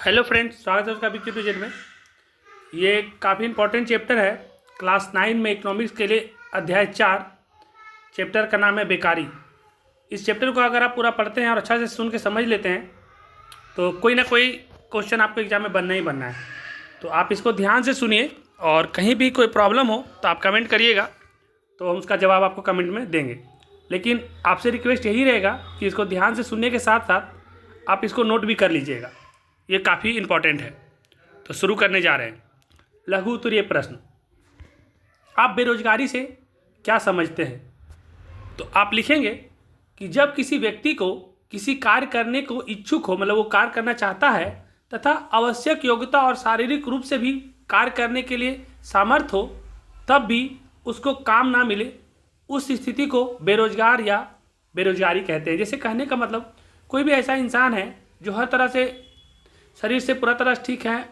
Hello friends, स्वागत है उसका विक्की टूजेड में। ये काफ़ी इंपॉर्टेंट चैप्टर है क्लास 9 में इकोनॉमिक्स के लिए। अध्याय 4 चैप्टर का नाम है बेकारी। इस चैप्टर को अगर आप पूरा पढ़ते हैं और अच्छा से सुन के समझ लेते हैं तो कोई ना कोई क्वेश्चन आपको एग्जाम में बनना ही बनना है। तो आप इसको ध्यान से सुनिए और कहीं भी कोई प्रॉब्लम हो तो आप कमेंट करिएगा, तो हम उसका जवाब आपको कमेंट में देंगे। लेकिन आपसे रिक्वेस्ट यही रहेगा कि इसको ध्यान से सुनने के साथ साथ आप इसको नोट भी कर लीजिएगा, ये काफ़ी इम्पॉर्टेंट है। तो शुरू करने जा रहे हैं। लघु उत्तरीय प्रश्न, आप बेरोजगारी से क्या समझते हैं? तो आप लिखेंगे कि जब किसी व्यक्ति को किसी कार्य करने को इच्छुक हो, मतलब वो कार्य करना चाहता है तथा आवश्यक योग्यता और शारीरिक रूप से भी कार्य करने के लिए सामर्थ्य हो, तब भी उसको काम ना मिले, उस स्थिति को बेरोजगार या बेरोजगारी कहते हैं। जैसे कहने का मतलब कोई भी ऐसा इंसान है जो हर तरह से शरीर से पूरा तरह ठीक है,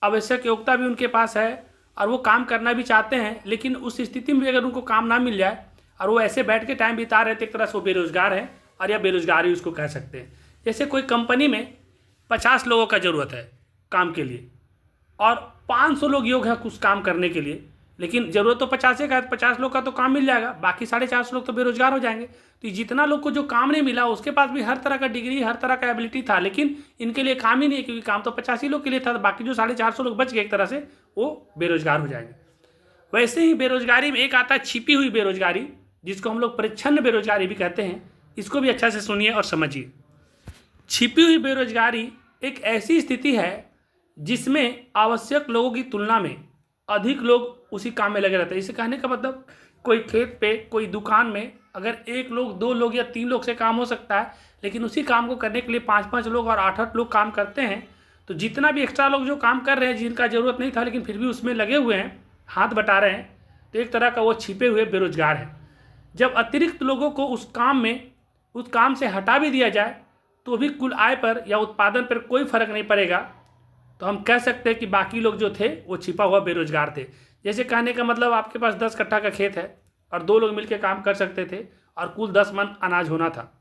आवश्यक योग्यता भी उनके पास है और वो काम करना भी चाहते हैं, लेकिन उस स्थिति में अगर उनको काम ना मिल जाए और वो ऐसे बैठ के टाइम बिता रहे तो एक तरह से वो बेरोजगार है और या बेरोजगारी उसको कह सकते हैं। जैसे कोई कंपनी में 50 लोगों का ज़रूरत है काम के लिए और 500 लोग योग है कुछ काम करने के लिए, लेकिन ज़रूरत तो 50 का है, 50 लोग का तो काम मिल जाएगा, बाकी 450 लोग तो बेरोजगार हो जाएंगे। तो जितना लोग को जो काम नहीं मिला उसके पास भी हर तरह का डिग्री, हर तरह का एबिलिटी था, लेकिन इनके लिए काम ही नहीं है क्योंकि काम तो 85 लोग के लिए था, तो बाकी जो 450 लोग बच गए एक तरह से वो बेरोजगार हो जाएंगे। वैसे ही बेरोजगारी में एक आता है छिपी हुई बेरोजगारी, जिसको हम लोग परिच्छन्न बेरोजगारी भी कहते हैं। इसको भी अच्छा से सुनिए और समझिए। छिपी हुई बेरोजगारी एक ऐसी स्थिति है जिसमें आवश्यक लोगों की तुलना में अधिक लोग उसी काम में लगे रहते हैं। इसे कहने का मतलब कोई खेत पे, कोई दुकान में अगर 1 लोग, 2 लोग या 3 लोग से काम हो सकता है, लेकिन उसी काम को करने के लिए 5-5 लोग और 8-8 लोग काम करते हैं, तो जितना भी एक्स्ट्रा लोग जो काम कर रहे हैं जिनका ज़रूरत नहीं था लेकिन फिर भी उसमें लगे हुए हैं, हाथ बटा रहे हैं, तो एक तरह का वो छिपे हुए बेरोजगार है। जब अतिरिक्त लोगों को उस काम से हटा भी दिया जाए तो भी कुल आय पर या उत्पादन पर कोई फर्क नहीं पड़ेगा, तो हम कह सकते हैं कि बाकी लोग जो थे वो छिपा हुआ बेरोजगार थे। जैसे कहने का मतलब आपके पास 10 कट्ठा का खेत है और 2 लोग मिलकर काम कर सकते थे और कुल 10 मन अनाज होना था,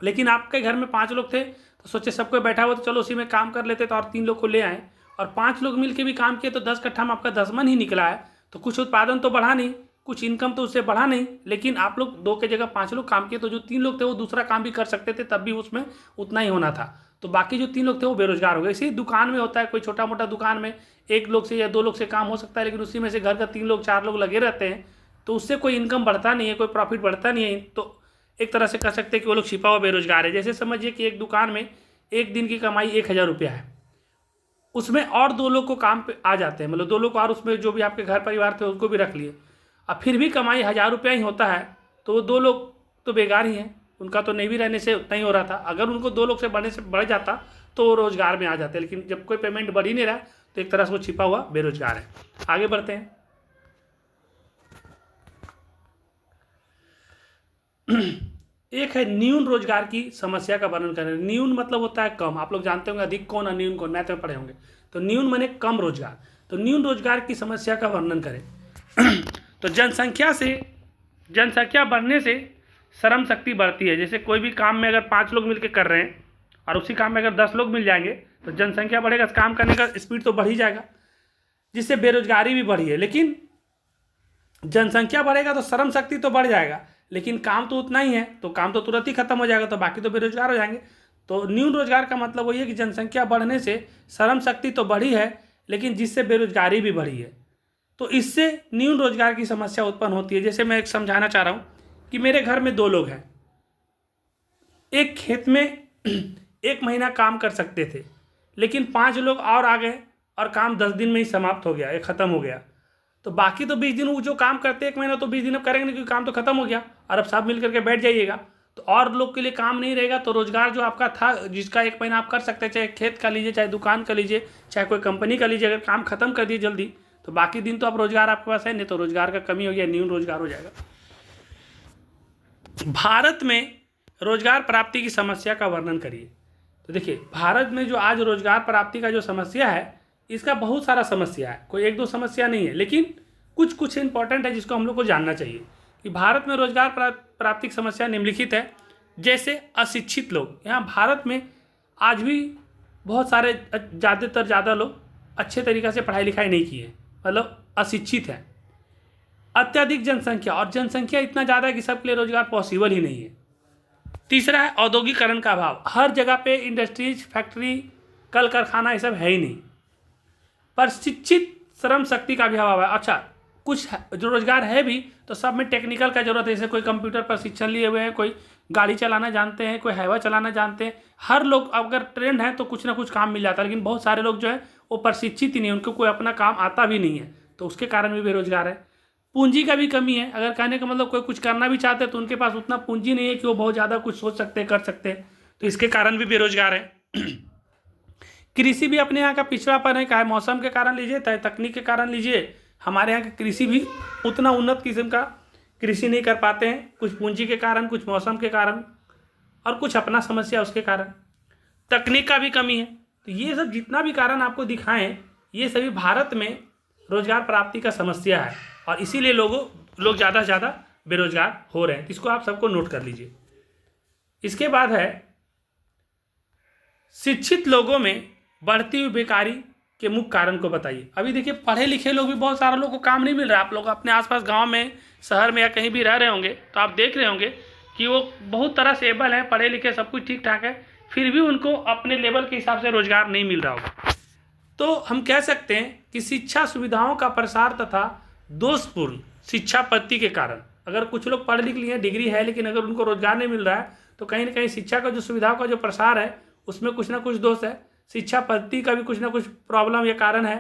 लेकिन आपके घर में 5 लोग थे तो सोचे सबको बैठा हुआ तो चलो उसी में काम कर लेते, तो और 3 लोग को ले आए और 5 लोग मिलकर भी काम किए तो 10 कट्ठा में आपका 10 मन ही निकला है। तो कुछ उत्पादन तो बढ़ा नहीं, कुछ इनकम तो उससे बढ़ा नहीं, लेकिन आप लोग 2 की जगह 5 लोग काम किए तो जो 3 लोग थे वो दूसरा काम भी कर सकते थे, तब भी उसमें उतना ही होना था, तो बाकी जो 3 लोग थे वो बेरोजगार हो गए। इसी दुकान में होता है, कोई छोटा मोटा दुकान में 1 लोग से या 2 लोग से काम हो सकता है, लेकिन उसी में से घर का 3 लोग 4 लोग लगे रहते हैं, तो उससे कोई इनकम बढ़ता नहीं है, कोई प्रॉफिट बढ़ता नहीं है। तो एक तरह से कह सकते हैं कि वो लोग छिपा हुआ बेरोजगार है। जैसे समझिए कि एक दुकान में एक दिन की कमाई 1000 रुपया है, उसमें और 2 लोग को काम पे आ जाते हैं, मतलब 2 लोग और उसमें जो भी आपके घर परिवार थे उसको भी रख लिए, अब फिर भी कमाई 1000 रुपया ही होता है, तो वो 2 लोग तो बेकार ही हैं, उनका तो नहीं भी रहने से उतना ही हो रहा था। अगर उनको 2 लोग से बढ़ जाता तो वो रोजगार में आ जाते, लेकिन जब कोई पेमेंट बढ़ ही नहीं रहा तो एक तरह से वो छिपा हुआ बेरोजगार है। आगे बढ़ते हैं। एक है न्यून रोजगार की समस्या का वर्णन करें। न्यून मतलब होता है कम, आप लोग जानते होंगे अधिक कौन और न्यून कौन, मैथ में पढ़े होंगे। तो न्यून माने कम रोजगार, तो न्यून रोजगार की समस्या का वर्णन करें। तो जनसंख्या बढ़ने से श्रम शक्ति बढ़ती है। जैसे कोई भी काम में अगर 5 लोग मिलकर कर रहे हैं और उसी काम में अगर 10 लोग मिल जाएंगे तो जनसंख्या बढ़ेगा, काम करने का स्पीड तो बढ़ ही जाएगा, जिससे बेरोजगारी भी बढ़ी है। लेकिन जनसंख्या बढ़ेगा तो श्रम शक्ति तो बढ़ जाएगा, लेकिन काम तो उतना ही है, तो काम तो तुरंत ही खत्म हो जाएगा, तो बाकी तो बेरोजगार हो जाएंगे। तो न्यून रोजगार का मतलब वही है कि जनसंख्या बढ़ने से श्रम शक्ति तो बढ़ी है लेकिन जिससे बेरोजगारी भी बढ़ी है, तो इससे न्यून रोजगार की समस्या उत्पन्न होती है। जैसे मैं एक समझाना चाह रहा हूँ कि मेरे घर में 2 लोग हैं, एक खेत में 1 महीना काम कर सकते थे, लेकिन 5 लोग और आ गए और काम 10 दिन में ही समाप्त हो गया, ये ख़त्म हो गया, तो बाकी तो 20 दिन वो जो काम करते 1 महीना तो 20 दिन अब करेंगे नहीं क्योंकि काम तो खत्म हो गया, और अब सब मिल करके बैठ जाइएगा तो और लोग के लिए काम नहीं रहेगा, तो रोजगार जो आपका था जिसका 1 महीना आप कर सकते हैं, चाहे खेत का लीजिए, चाहे दुकान का लीजिए, चाहे कोई कंपनी का लीजिए, अगर काम खत्म कर दिए जल्दी तो बाकी दिन तो आप रोजगार आपके पास है नहीं, तो रोजगार का कमी हो गया, न्यून रोजगार हो जाएगा। भारत में रोजगार प्राप्ति की समस्या का वर्णन करिए। तो देखिए भारत में जो आज रोजगार प्राप्ति का जो समस्या है इसका बहुत सारा समस्या है, कोई 1-2 समस्या नहीं है, लेकिन कुछ इंपॉर्टेंट है जिसको हम लोग को जानना चाहिए कि भारत में रोजगार प्राप्ति की समस्या निम्नलिखित है। जैसे अशिक्षित लोग, यहाँ भारत में आज भी बहुत सारे ज़्यादातर ज़्यादा लोग अच्छे तरीक़े से पढ़ाई लिखाई नहीं किए, मतलब अशिक्षित हैं। अत्यधिक जनसंख्या, और जनसंख्या इतना ज़्यादा है कि सबके लिए रोजगार पॉसिबल ही नहीं है। तीसरा है औद्योगिकरण का अभाव। हर जगह पे इंडस्ट्रीज, फैक्ट्री, कल कारखाना ये सब है ही नहीं। प्रशिक्षित श्रम शक्ति का भी अभाव है। अच्छा, कुछ जो रोजगार है भी तो सब में टेक्निकल का जरूरत है। जैसे कोई कंप्यूटर प्रशिक्षण लिए हुए हैं, कोई गाड़ी चलाना जानते हैं, कोई हाईवा चलाना जानते हैं। हर लोग अगर ट्रेंड है तो कुछ ना कुछ काम मिल जाता है, लेकिन बहुत सारे लोग जो है वो प्रशिक्षित ही नहीं, उनको कोई अपना काम आता भी नहीं है, तो उसके कारण भी बेरोजगार है। पूंजी का भी कमी है। अगर कहने का मतलब कोई कुछ करना भी चाहते हैं तो उनके पास उतना पूंजी नहीं है कि वो बहुत ज़्यादा कुछ सोच सकते हैं, कर सकते हैं, तो इसके कारण भी बेरोजगार है। कृषि भी अपने यहाँ का पिछड़ापन है, चाहे मौसम के कारण लीजिए, चाहे तकनीक के कारण लीजिए। हमारे यहाँ का कृषि भी उतना उन्नत किस्म का कृषि नहीं कर पाते हैं, कुछ पूंजी के कारण, कुछ मौसम के कारण, और कुछ अपना समस्या उसके कारण। तकनीक का भी कमी है। तो ये सब जितना भी कारण आपको दिखाएं, ये सभी भारत में रोजगार प्राप्ति का समस्या है, और इसीलिए लोग ज़्यादा से ज़्यादा बेरोजगार हो रहे हैं। तो इसको आप सबको नोट कर लीजिए। इसके बाद है शिक्षित लोगों में बढ़ती हुई बेकारी के मुख्य कारण को बताइए। अभी देखिए, पढ़े लिखे लोग भी बहुत सारे लोगों को काम नहीं मिल रहा। आप लोग अपने आसपास गांव में, शहर में या कहीं भी रह रहे होंगे तो आप देख रहे होंगे कि वो बहुत तरह से एबल हैं, पढ़े लिखे, सब कुछ ठीक ठाक है, फिर भी उनको अपने लेवल के हिसाब से रोजगार नहीं मिल रहा होगा। तो हम कह सकते हैं कि शिक्षा सुविधाओं का प्रसार तथा दोषपूर्ण शिक्षा पद्धति के कारण, अगर कुछ लोग पढ़ लिख लिए, डिग्री है, लेकिन अगर उनको रोजगार नहीं मिल रहा है तो कहीं ना कहीं शिक्षा का जो सुविधाओं का जो प्रसार है उसमें कुछ ना कुछ दोष है। शिक्षा पद्धति का भी कुछ ना कुछ प्रॉब्लम या कारण है।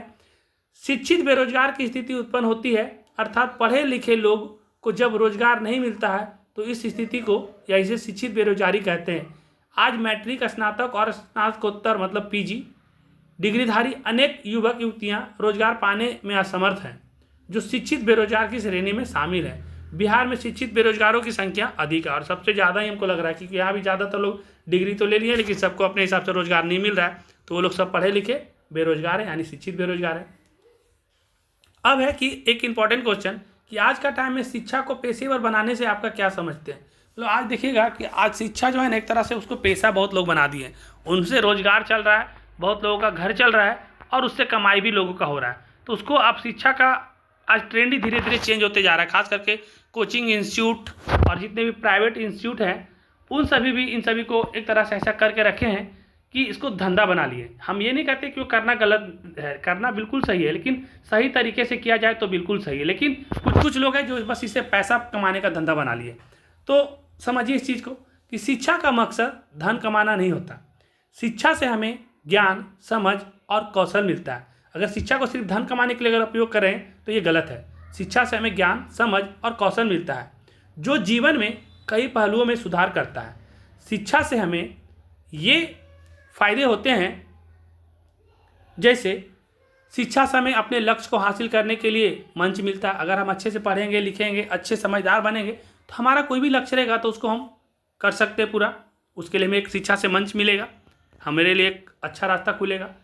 शिक्षित बेरोजगार की स्थिति उत्पन्न होती है, अर्थात पढ़े लिखे लोग को जब रोजगार नहीं मिलता है तो इस स्थिति को या इसे शिक्षित बेरोजगारी कहते हैं। आज मैट्रिक, स्नातक और स्नातकोत्तर मतलब पीजी डिग्रीधारी अनेक युवक युवतियां रोजगार पाने में असमर्थ हैं, जो शिक्षित बेरोजगार की श्रेणी में शामिल है। बिहार में शिक्षित बेरोजगारों की संख्या अधिक है, और सबसे ज़्यादा ही हमको लग रहा है, क्योंकि यहाँ भी ज़्यादातर लोग डिग्री तो ले लिए लेकिन सबको अपने हिसाब से रोजगार नहीं मिल रहा है, तो वो लोग सब पढ़े लिखे बेरोजगार हैं, यानी शिक्षित बेरोजगार हैं। अब है कि एक इम्पॉर्टेंट क्वेश्चन कि आज का टाइम में शिक्षा को पेशेवर बनाने से आपका क्या समझते हैं। तो आज देखिएगा कि आज शिक्षा जो है ना, एक तरह से उसको पेशा बहुत लोग बना दिए हैं, उनसे रोजगार चल रहा है, बहुत लोगों का घर चल रहा है, और उससे कमाई भी लोगों का हो रहा है। तो उसको आप शिक्षा का आज ट्रेंड ही धीरे धीरे चेंज होते जा रहा है। खास करके कोचिंग इंस्टीट्यूट और जितने भी प्राइवेट इंस्टीट्यूट हैं, उन सभी भी इन सभी को एक तरह से ऐसा करके रखे हैं कि इसको धंधा बना लिए। हम ये नहीं कहते कि वो करना गलत है, करना बिल्कुल सही है, लेकिन सही तरीके से किया जाए तो बिल्कुल सही है। लेकिन कुछ लोग हैं जो बस इससे पैसा कमाने का धंधा बना लिए। तो समझिए इस चीज़ को कि शिक्षा का मकसद धन कमाना नहीं होता। शिक्षा से हमें ज्ञान, समझ और कौशल मिलता है। अगर शिक्षा को सिर्फ धन कमाने के लिए अगर उपयोग करें तो ये गलत है। शिक्षा से हमें ज्ञान, समझ और कौशल मिलता है, जो जीवन में कई पहलुओं में सुधार करता है। शिक्षा से हमें ये फायदे होते हैं, जैसे शिक्षा से हमें अपने लक्ष्य को हासिल करने के लिए मंच मिलता है। अगर हम अच्छे से पढ़ेंगे, लिखेंगे, अच्छे समझदार बनेंगे तो हमारा कोई भी लक्ष्य रहेगा तो उसको हम कर सकते हैं पूरा। उसके लिए हमें एक शिक्षा से मंच मिलेगा, हमारे लिए एक अच्छा रास्ता खुलेगा।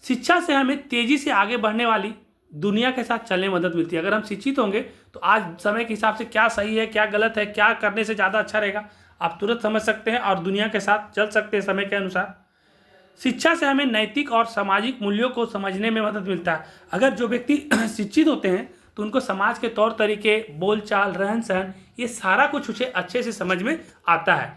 शिक्षा से हमें तेज़ी से आगे बढ़ने वाली दुनिया के साथ चलने में मदद मिलती है। अगर हम शिक्षित होंगे तो आज समय के हिसाब से क्या सही है, क्या गलत है, क्या करने से ज़्यादा अच्छा रहेगा, आप तुरंत समझ सकते हैं और दुनिया के साथ चल सकते हैं समय के अनुसार। शिक्षा से हमें नैतिक और सामाजिक मूल्यों को समझने में मदद मिलता है। अगर जो व्यक्ति शिक्षित होते हैं तो उनको समाज के तौर तरीके, बोलचाल, रहन सहन, ये सारा कुछ उसे अच्छे से समझ में आता है।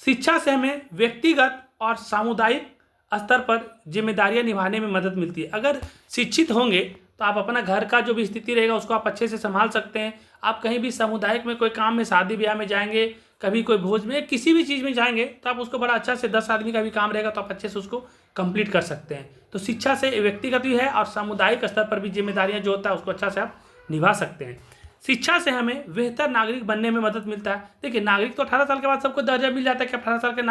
शिक्षा से हमें व्यक्तिगत और सामुदायिक स्तर पर जिम्मेदारियां निभाने में मदद मिलती है। अगर शिक्षित होंगे तो आप अपना घर का जो भी स्थिति रहेगा उसको आप अच्छे से संभाल सकते हैं। आप कहीं भी सामुदायिक में कोई काम में, शादी ब्याह में जाएंगे, कभी कोई भोज में, किसी भी चीज़ में जाएंगे तो आप उसको बड़ा अच्छा से 10 आदमी का भी काम रहेगा तो आप अच्छे से उसको कंप्लीट कर सकते हैं। तो शिक्षा से व्यक्तिगत भी है और सामुदायिक स्तर पर भी जिम्मेदारियाँ जो होता है उसको अच्छा से आप निभा सकते हैं। शिक्षा से हमें बेहतर नागरिक बनने में मदद मिलता है। देखिए, नागरिक तो 18 साल के बाद सबको दर्जा मिल जाता है कि 18 साल के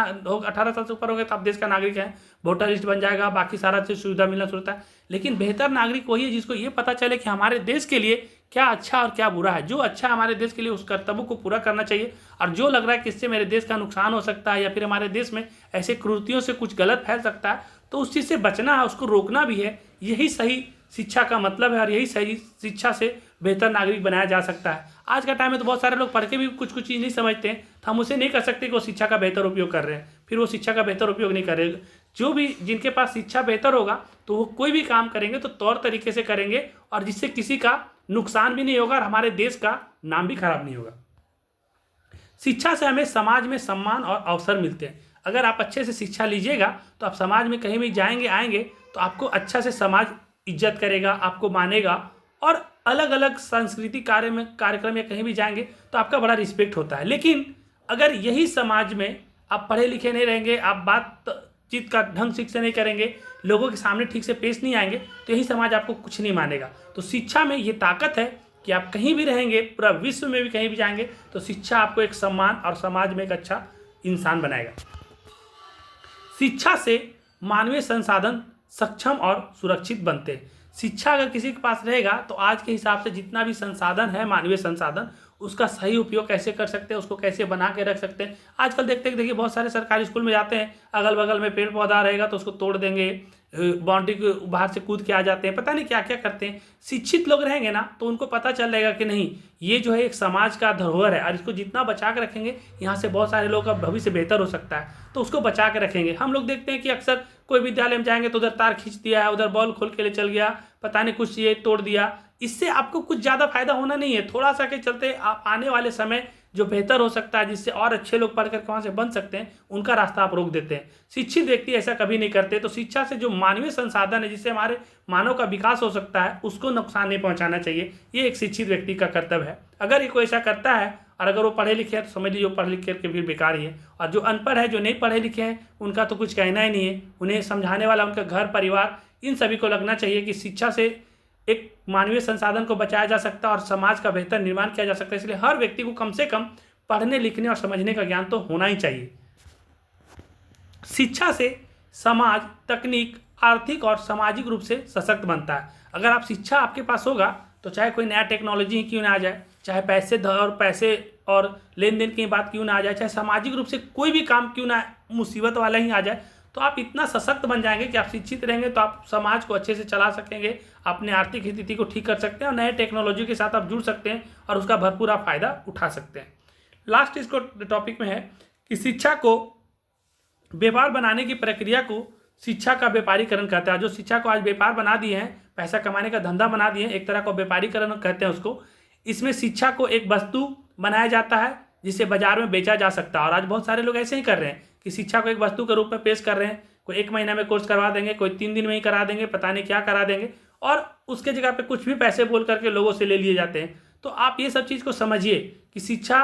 18 साल से ऊपर हो गए तो आप देश का नागरिक हैं, वोटर लिस्ट बन जाएगा, बाकी सारा चीज़ सुविधा मिलना शुरू होता है। लेकिन बेहतर नागरिक वही है जिसको ये पता चले कि हमारे देश के लिए क्या अच्छा और क्या बुरा है। जो अच्छा है हमारे देश के लिए उस कर्तव्य को पूरा करना चाहिए, और जो लग रहा है कि इससे मेरे देश का नुकसान हो सकता है या फिर हमारे देश में ऐसे क्रूरतियों से कुछ गलत फैल सकता है तो उस चीज़ से बचना है, उसको रोकना भी है। यही सही शिक्षा का मतलब है और यही सही शिक्षा से बेहतर नागरिक बनाया जा सकता है। आज का टाइम में तो बहुत सारे लोग पढ़ के भी कुछ चीज़ नहीं समझते हैं, तो हम उसे नहीं कर सकते कि वो शिक्षा का बेहतर उपयोग कर रहे हैं। फिर वो शिक्षा का बेहतर उपयोग नहीं करेगा। जो भी जिनके पास शिक्षा बेहतर होगा तो वो कोई भी काम करेंगे तो तौर तरीके से करेंगे और जिससे किसी का नुकसान भी नहीं होगा और हमारे देश का नाम भी खराब नहीं होगा। शिक्षा से हमें समाज में सम्मान और अवसर मिलते हैं। अगर आप अच्छे से शिक्षा लीजिएगा तो आप समाज में कहीं भी जाएंगे आएंगे तो आपको अच्छा से समाज इज्जत करेगा, आपको मानेगा और अलग अलग सांस्कृतिक कार्यक्रम या कहीं भी जाएंगे तो आपका बड़ा रिस्पेक्ट होता है। लेकिन अगर यही समाज में आप पढ़े लिखे नहीं रहेंगे, आप बातचीत का ढंग ठीक से नहीं करेंगे, लोगों के सामने ठीक से पेश नहीं आएंगे तो यही समाज आपको कुछ नहीं मानेगा। तो शिक्षा में ये ताकत है कि आप कहीं भी रहेंगे, पूरा विश्व में भी कहीं भी जाएंगे तो शिक्षा आपको एक सम्मान और समाज में एक अच्छा इंसान बनाएगा। शिक्षा से मानवीय संसाधन सक्षम और सुरक्षित बनते हैं। शिक्षा अगर किसी के पास रहेगा तो आज के हिसाब से जितना भी संसाधन है, मानवीय संसाधन, उसका सही उपयोग कैसे कर सकते हैं, उसको कैसे बना के रख सकते हैं। आजकल देखिए बहुत सारे सरकारी स्कूल में जाते हैं, अगल बगल में पेड़ पौधा रहेगा तो उसको तोड़ देंगे, बाउंड्री के बाहर से कूद के आ जाते हैं, पता नहीं क्या क्या करते हैं। शिक्षित लोग रहेंगे ना तो उनको पता चल जाएगा कि नहीं, ये जो है एक समाज का धरोहर है और इसको जितना बचा के रखेंगे यहाँ से बहुत सारे लोगों का भविष्य बेहतर हो सकता है, तो उसको बचा के रखेंगे। हम लोग देखते हैं कि अक्सर कोई विद्यालय में जाएंगे तो उधर तार खींच दिया है, उधर बॉल खोल के ले चल गया, पता नहीं कुछ ये तोड़ दिया। इससे आपको कुछ ज़्यादा फायदा होना नहीं है। थोड़ा सा के चलते आप आने वाले समय जो बेहतर हो सकता है, जिससे और अच्छे लोग पढ़ कर वहाँ से बन सकते हैं, उनका रास्ता आप रोक देते हैं। शिक्षित व्यक्ति ऐसा कभी नहीं करते। तो शिक्षा से जो मानवीय संसाधन है, जिससे हमारे मानव का विकास हो सकता है, उसको नुकसान नहीं पहुँचाना चाहिए। ये एक शिक्षित व्यक्ति का कर्तव्य है। अगर ये कोई ऐसा करता है और अगर वो पढ़े लिखे हैं तो समझ लीजिए वो पढ़ लिख करके भी बेकार ही है। और जो अनपढ़ है, जो नहीं पढ़े लिखे हैं, उनका तो कुछ कहना ही नहीं है। उन्हें समझाने वाला उनका घर परिवार, इन सभी को लगना चाहिए कि शिक्षा से एक मानवीय संसाधन को बचाया जा सकता है और समाज का बेहतर निर्माण किया जा सकता है। इसलिए हर व्यक्ति को कम से कम पढ़ने लिखने और समझने का ज्ञान तो होना ही चाहिए। शिक्षा से समाज, तकनीक, आर्थिक और सामाजिक रूप से सशक्त बनता है। अगर आप शिक्षा आपके पास होगा तो चाहे कोई नया टेक्नोलॉजी क्यों ना आ जाए, चाहे पैसे और लेन देन की बात क्यों ना आ जाए, चाहे सामाजिक रूप से कोई भी काम क्यों ना मुसीबत वाला ही आ जाए, तो आप इतना सशक्त बन जाएंगे कि आप शिक्षित रहेंगे तो आप समाज को अच्छे से चला सकेंगे, अपने आर्थिक स्थिति को ठीक कर सकते हैं और नए टेक्नोलॉजी के साथ आप जुड़ सकते हैं और उसका भरपूर आप फायदा उठा सकते हैं। लास्ट इसको टॉपिक में है कि शिक्षा को व्यापार बनाने की प्रक्रिया को शिक्षा का व्यापारीकरण कहता है। जो शिक्षा को आज व्यापार बना दिए हैं, पैसा कमाने का धंधा बना दिए हैं, एक तरह का व्यापारीकरण कहते हैं उसको। इसमें शिक्षा को एक वस्तु बनाया जाता है जिसे बाजार में बेचा जा सकता है। और आज बहुत सारे लोग ऐसे ही कर रहे हैं कि शिक्षा को एक वस्तु के रूप में पेश कर रहे हैं। कोई 1 महीना में कोर्स करवा देंगे, कोई 3 दिन में ही करा देंगे, पता नहीं क्या करा देंगे, और उसके जगह पे कुछ भी पैसे बोल करके लोगों से ले लिए जाते हैं। तो आप ये सब चीज़ को समझिए कि शिक्षा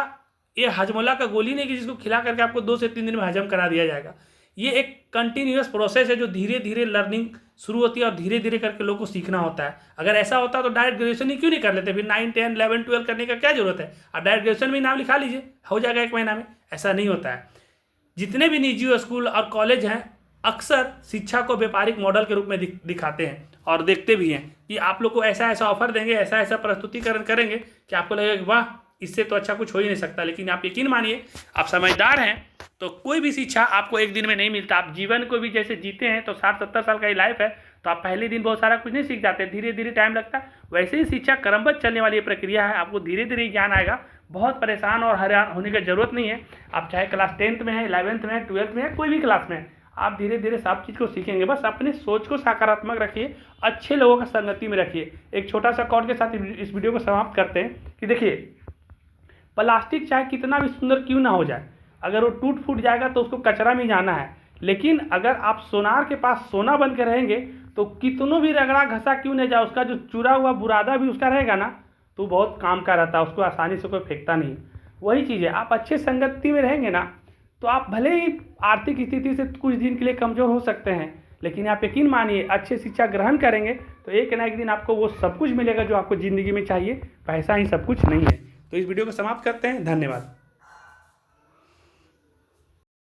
ये हजमोला का गोली नहीं कि जिसको खिला करके आपको 2 से 3 दिन में हजम करा दिया जाएगा। ये एक कंटिन्यूअस प्रोसेस है जो धीरे धीरे लर्निंग शुरू होती है और धीरे धीरे करके लोगों को सीखना होता है। अगर ऐसा होता तो डायरेक्ट ग्रेजुएशन ही क्यों नहीं कर लेते, फिर 9, 10, 11, 12 करने का क्या जरूरत है। आप डायरेक्ट ग्रेजुएशन में नाम लिखा लीजिए, हो जाएगा 1 महीना में। ऐसा नहीं होता है। जितने भी निजी स्कूल और कॉलेज हैं अक्सर शिक्षा को व्यापारिक मॉडल के रूप में दिखाते हैं और देखते भी हैं कि आप लोग को ऐसा ऐसा ऑफर देंगे, ऐसा ऐसा प्रस्तुतिकरण करेंगे कि आपको लगेगा कि वाह, इससे तो अच्छा कुछ हो ही नहीं सकता। लेकिन आप यकीन मानिए, आप समझदार हैं तो कोई भी शिक्षा आपको एक दिन में नहीं मिलता। आप जीवन को भी जैसे जीते हैं तो 60-70 साल का ही लाइफ है, तो आप पहले दिन बहुत सारा कुछ नहीं सीख जाते, धीरे धीरे टाइम लगता है। वैसे ही शिक्षा क्रमबद्ध चलने वाली प्रक्रिया है। आपको धीरे धीरे ज्ञान आएगा, बहुत परेशान और हैरान होने की जरूरत नहीं है। आप चाहे क्लास 10th में है, 11th में है, 12th में है, कोई भी क्लास में है, आप धीरे धीरे सब चीज़ को सीखेंगे। बस अपने सोच को सकारात्मक रखिए, अच्छे लोगों का संगति में रखिए। एक छोटा सा कॉर्ड के साथ इस वीडियो को समाप्त करते हैं कि देखिए, प्लास्टिक चाहे कितना भी सुंदर क्यों ना हो जाए, अगर वो टूट फूट जाएगा तो उसको कचरा में जाना है। लेकिन अगर आप सोनार के पास सोना बन के रहेंगे तो कितनों भी रगड़ा घसा क्यों नहीं जाए, उसका जो चुरा हुआ बुरादा भी उसका रहेगा ना, तो बहुत काम का रहता है, उसको आसानी से कोई फेंकता नहीं। वही चीज़ है, आप अच्छे संगति में रहेंगे ना तो आप भले ही आर्थिक स्थिति से कुछ दिन के लिए कमज़ोर हो सकते हैं, लेकिन आप यकीन मानिए अच्छे शिक्षा ग्रहण करेंगे तो एक ना एक दिन आपको वो सब कुछ मिलेगा जो आपको ज़िंदगी में चाहिए। पैसा ही सब कुछ नहीं है। तो इस वीडियो को समाप्त करते हैं। धन्यवाद।